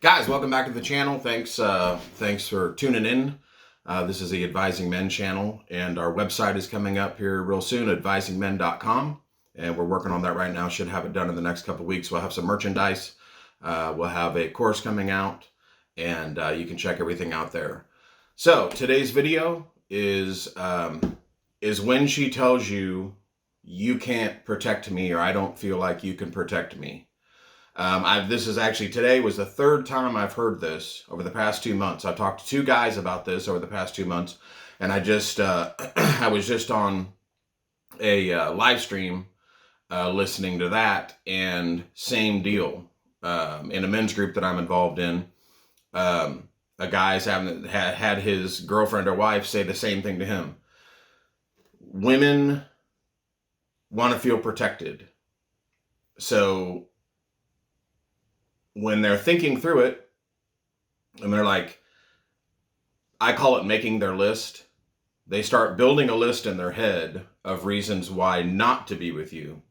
Guys, welcome back to the channel. Thanks for tuning in. This is the Advising Men channel, and our website is coming up here real soon, advisingmen.com, and we're working on that right now. Should have it done in the next couple of weeks. We'll have some merchandise. We'll have a course coming out, and you can check everything out there. So today's video is when she tells you, you can't protect me, or I don't feel like you can protect me. This is actually, today was the third time I've heard this over the past 2 months. I've talked to two guys about this over the past 2 months, and I was just on a live stream listening to that, and same deal. In a men's group that I'm involved in, a guy's had his girlfriend or wife say the same thing to him. Women want to feel protected. So when they're thinking through it, and they're like, I call it making their list. They start building a list in their head of reasons why not to be with you,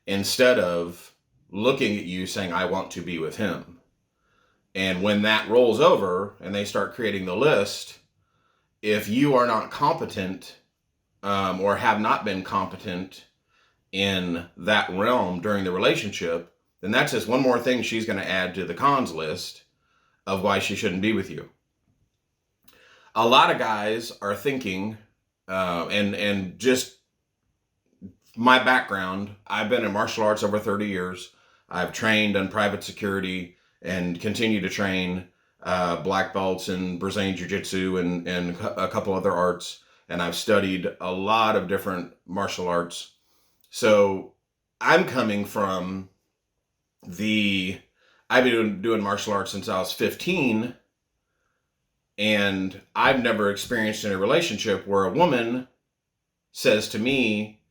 instead of looking at you saying, I want to be with him. And when that rolls over and they start creating the list, if you are not competent or have not been competent in that realm during the relationship, then that's just one more thing she's going to add to the cons list of why she shouldn't be with you. A lot of guys are thinking, and just my background, I've been in martial arts over 30 years. I've trained in private security and continue to train black belts in Brazilian Jiu-Jitsu and a couple other arts. And I've studied a lot of different martial arts. So I'm coming from I've been doing martial arts since I was 15, and I've never experienced in a relationship where a woman says to me,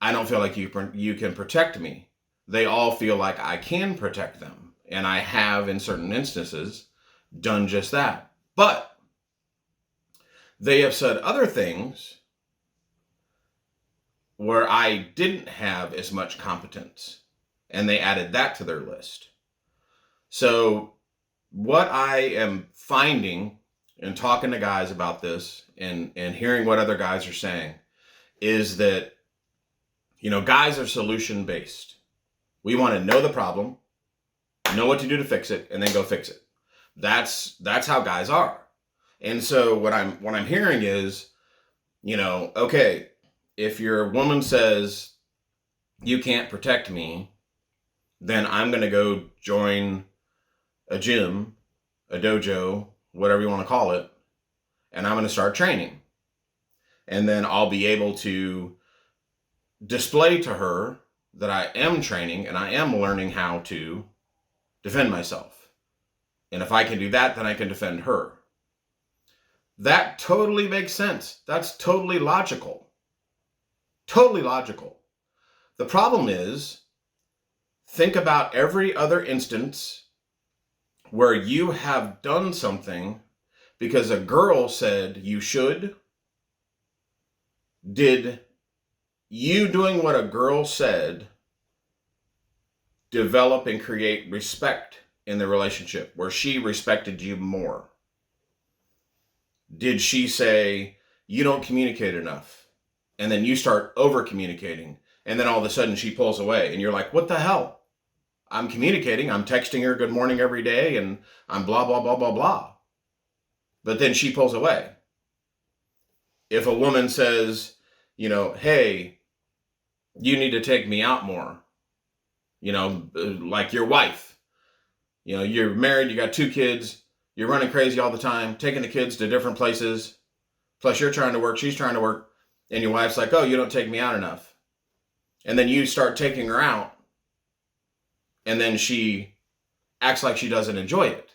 I don't feel like you can protect me. They all feel like I can protect them, and I have, in certain instances, done just that. But they have said other things where I didn't have as much competence, and they added that to their list. So what I am finding in talking to guys about this and hearing what other guys are saying is that, guys are solution based. We want to know the problem, know what to do to fix it, and then go fix it. That's how guys are. And so what I'm hearing is, okay, if your woman says, you can't protect me, then I'm going to go join a gym, a dojo, whatever you want to call it, and I'm going to start training. And then I'll be able to display to her that I am training and I am learning how to defend myself. And if I can do that, then I can defend her. That totally makes sense. That's totally logical. Totally logical. The problem is, think about every other instance where you have done something because a girl said you should. Did you doing what a girl said develop and create respect in the relationship where she respected you more? Did she say, you don't communicate enough? And then you start over communicating, and then all of a sudden she pulls away and you're like, what the hell? I'm communicating, I'm texting her good morning every day, and I'm blah, blah, blah, blah, blah. But then she pulls away. If a woman says, hey, you need to take me out more, like your wife, you're married, you got 2 kids, you're running crazy all the time, taking the kids to different places, plus you're trying to work, she's trying to work, and your wife's like, oh, you don't take me out enough. And then you start taking her out, and then she acts like she doesn't enjoy it.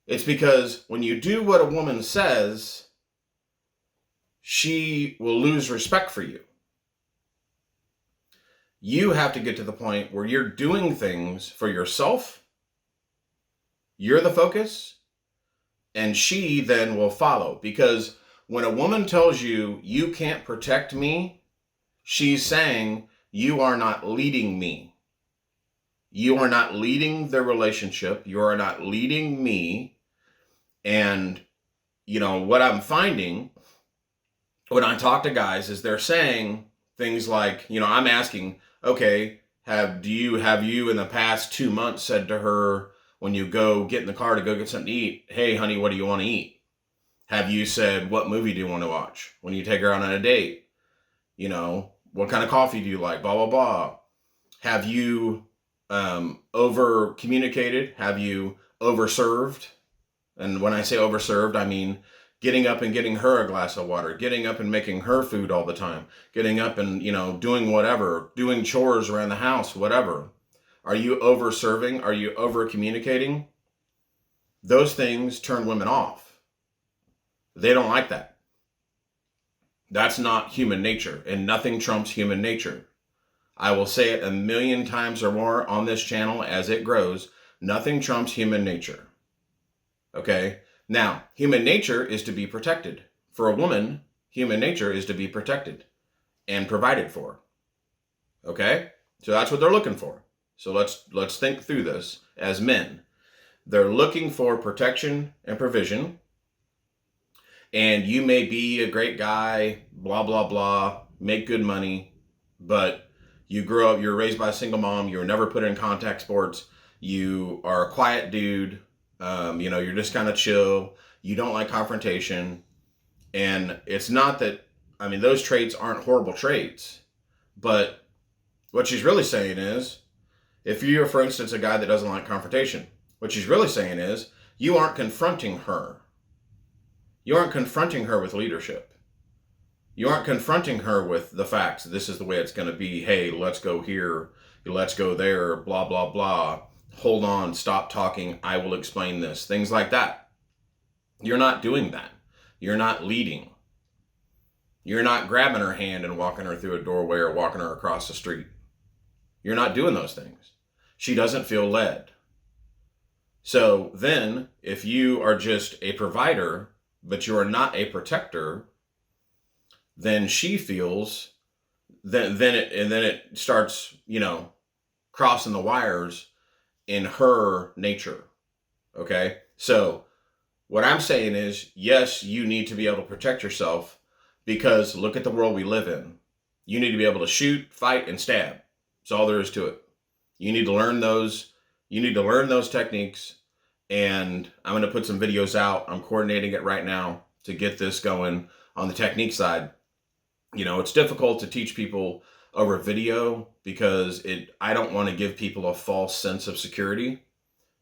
It's because when you do what a woman says, she will lose respect for you. You have to get to the point where you're doing things for yourself, you're the focus, and she then will follow. Because when a woman tells you, you can't protect me, she's saying, you are not leading me. You are not leading the relationship. You are not leading me. And, what I'm finding when I talk to guys is they're saying things like, I'm asking, okay, have you in the past 2 months said to her when you go get in the car to go get something to eat, hey, honey, what do you want to eat? Have you said, what movie do you want to watch when you take her out on a date? What kind of coffee do you like? Blah, blah, blah. Have you over communicated? Have you overserved? And when I say overserved, I mean getting up and getting her a glass of water, getting up and making her food all the time, getting up and, doing whatever, doing chores around the house, whatever. Are you overserving? Are you over communicating? Those things turn women off. They don't like that. That's not human nature, and nothing trumps human nature. I will say it a million times or more on this channel as it grows. Nothing trumps human nature. Okay? Now, human nature is to be protected. For a woman, human nature is to be protected and provided for. Okay? So that's what they're looking for. So let's think through this as men. They're looking for protection and provision. And you may be a great guy, blah, blah, blah, make good money, but you grew up, you're raised by a single mom, you were never put in contact sports, you are a quiet dude, you're just kind of chill, you don't like confrontation. And it's not that, those traits aren't horrible traits, but what she's really saying is, if you're, for instance, a guy that doesn't like confrontation, what she's really saying is, you aren't confronting her. You aren't confronting her with leadership. You aren't confronting her with the facts. This is the way it's going to be. Hey, let's go here. Let's go there. Blah, blah, blah. Hold on. Stop talking. I will explain this. Things like that. You're not doing that. You're not leading. You're not grabbing her hand and walking her through a doorway or walking her across the street. You're not doing those things. She doesn't feel led. So then, if you are just a provider, but you are not a protector, then she feels then it starts, crossing the wires in her nature. Okay? So what I'm saying is, yes, you need to be able to protect yourself, because look at the world we live in. You need to be able to shoot, fight, and stab. That's all there is to it. You need to learn those techniques. And I'm going to put some videos out. I'm coordinating it right now to get this going on the technique side. It's difficult to teach people over video because I don't want to give people a false sense of security,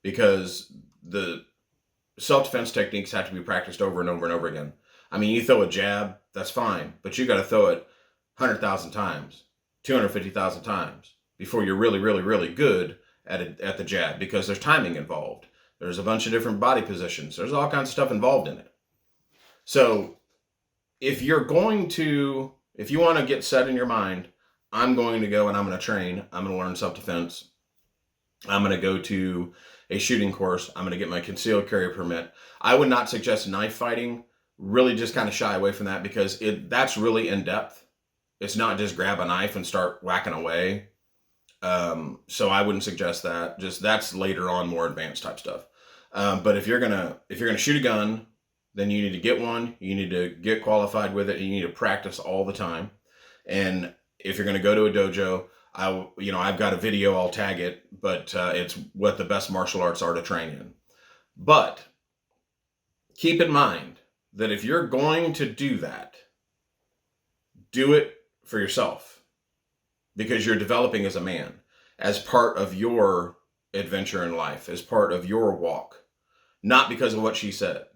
because the self-defense techniques have to be practiced over and over and over again. You throw a jab, that's fine, but you got to throw it 100,000 times, 250,000 times before you're really, really, really good at the jab, because there's timing involved. There's a bunch of different body positions. There's all kinds of stuff involved in it. So if you want to get set in your mind, I'm going to go and I'm going to train. I'm going to learn self-defense. I'm going to go to a shooting course. I'm going to get my concealed carry permit. I would not suggest knife fighting. Really just kind of shy away from that, because that's really in depth. It's not just grab a knife and start whacking away. So I wouldn't suggest that. Just that's later on, more advanced type stuff. But if you're gonna shoot a gun, then you need to get one. You need to get qualified with it. And you need to practice all the time. And if you're gonna go to a dojo, I've got a video. I'll tag it, but it's what the best martial arts are to train in. But keep in mind that if you're going to do that, do it for yourself, because you're developing as a man, as part of your adventure in life, as part of your walk, not because of what she said.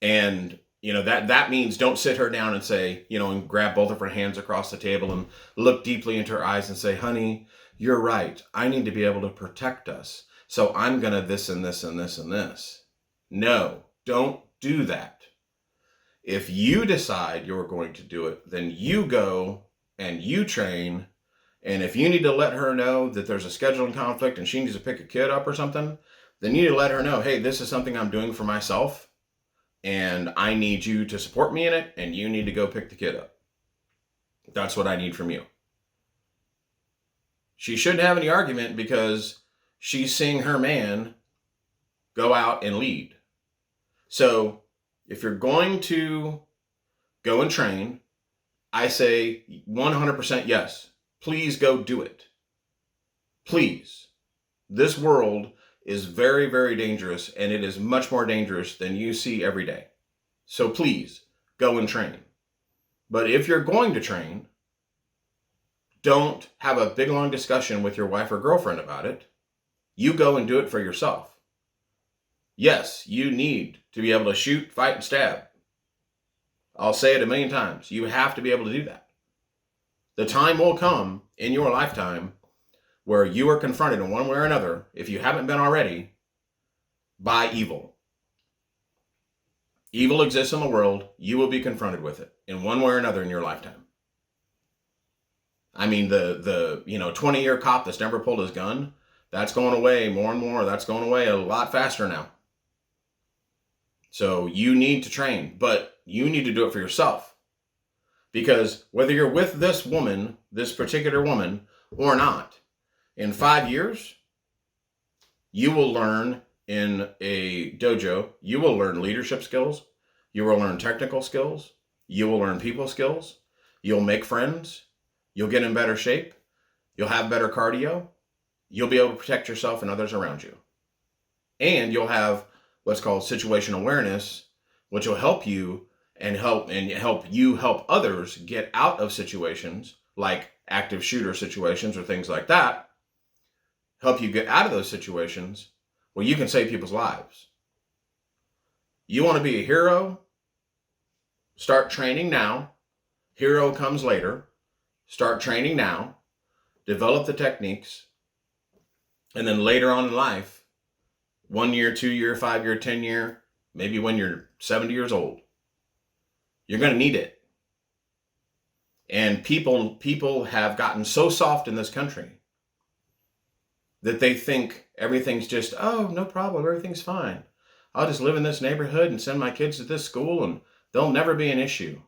And, that means don't sit her down and say, and grab both of her hands across the table and look deeply into her eyes and say, honey, you're right. I need to be able to protect us. So I'm going to this and this and this and this. No, don't do that. If you decide you're going to do it, then you go and you train. And if you need to let her know that there's a scheduling conflict and she needs to pick a kid up or something, then you need to let her know, hey, this is something I'm doing for myself, and I need you to support me in it, and you need to go pick the kid up. That's what I need from you. She shouldn't have any argument because she's seeing her man go out and lead. So if you're going to go and train, I say 100% yes. Please go do it. Please. This world is very, very dangerous, and it is much more dangerous than you see every day. So please go and train. But if you're going to train, don't have a big long discussion with your wife or girlfriend about it. You go and do it for yourself. Yes, you need to be able to shoot, fight, and stab. I'll say it a million times. You have to be able to do that. The time will come in your lifetime where you are confronted in one way or another, if you haven't been already, by evil. Evil exists in the world. You will be confronted with it in one way or another in your lifetime. I mean, the 20-year cop that's never pulled his gun, that's going away more and more. That's going away a lot faster now. So you need to train, but you need to do it for yourself. Because whether you're with this woman, this particular woman, or not, in 5 years, you will learn in a dojo, you will learn leadership skills, you will learn technical skills, you will learn people skills, you'll make friends, you'll get in better shape, you'll have better cardio, you'll be able to protect yourself and others around you. And you'll have what's called situational awareness, which will help you and help you help others get out of situations like active shooter situations or things like that. Help you get out of those situations where you can save people's lives. You want to be a hero? Start training now. Hero comes later. Start training now. Develop the techniques. And then later on in life, 1 year, 2 year, 5 year, 10 year, maybe when you're 70 years old, you're going to need it. And people have gotten so soft in this country that they think everything's just, oh, no problem, everything's fine. I'll just live in this neighborhood and send my kids to this school and there'll never be an issue.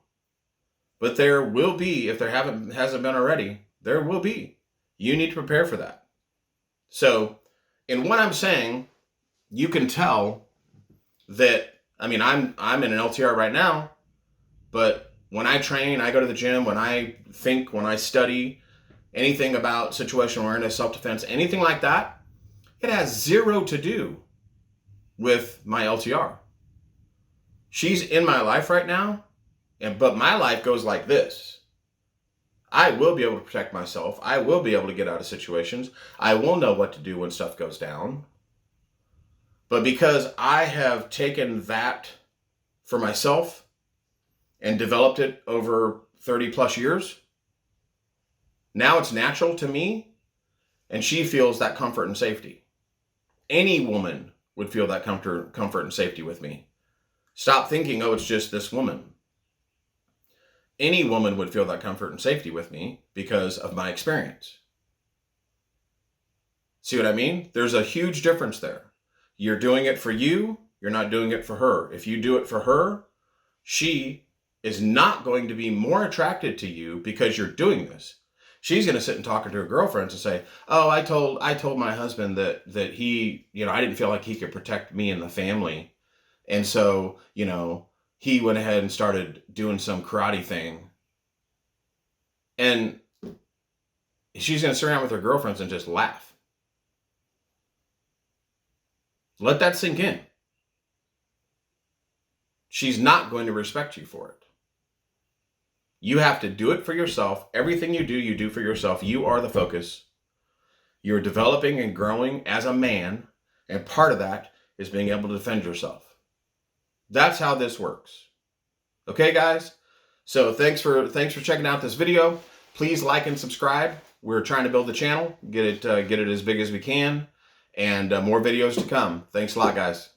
But there will be, if there hasn't been already, there will be. You need to prepare for that. So, in what I'm saying, you can tell that, I mean, I'm in an LTR right now, but when I train, I go to the gym, when I think, when I study anything about situational awareness, self-defense, anything like that, it has zero to do with my LTR. She's in my life right now, but my life goes like this. I will be able to protect myself. I will be able to get out of situations. I will know what to do when stuff goes down. But because I have taken that for myself and developed it over 30 plus years, now it's natural to me, and she feels that comfort and safety. Any woman would feel that comfort and safety with me. Stop thinking, oh, it's just this woman. Any woman would feel that comfort and safety with me because of my experience. See what I mean? There's a huge difference there. You're doing it for you. You're not doing it for her. If you do it for her, she is not going to be more attracted to you because you're doing this. She's going to sit and talk to her girlfriends and say, oh, I told my husband that he, I didn't feel like he could protect me and the family. And so, he went ahead and started doing some karate thing. And she's going to sit around with her girlfriends and just laugh. Let that sink in. She's not going to respect you for it. You have to do it for yourself. Everything you do for yourself. You are the focus. You're developing and growing as a man, and part of that is being able to defend yourself. That's how this works. Okay, guys? So thanks for checking out this video. Please like and subscribe. We're trying to build the channel, get it as big as we can, and more videos to come. Thanks a lot, guys.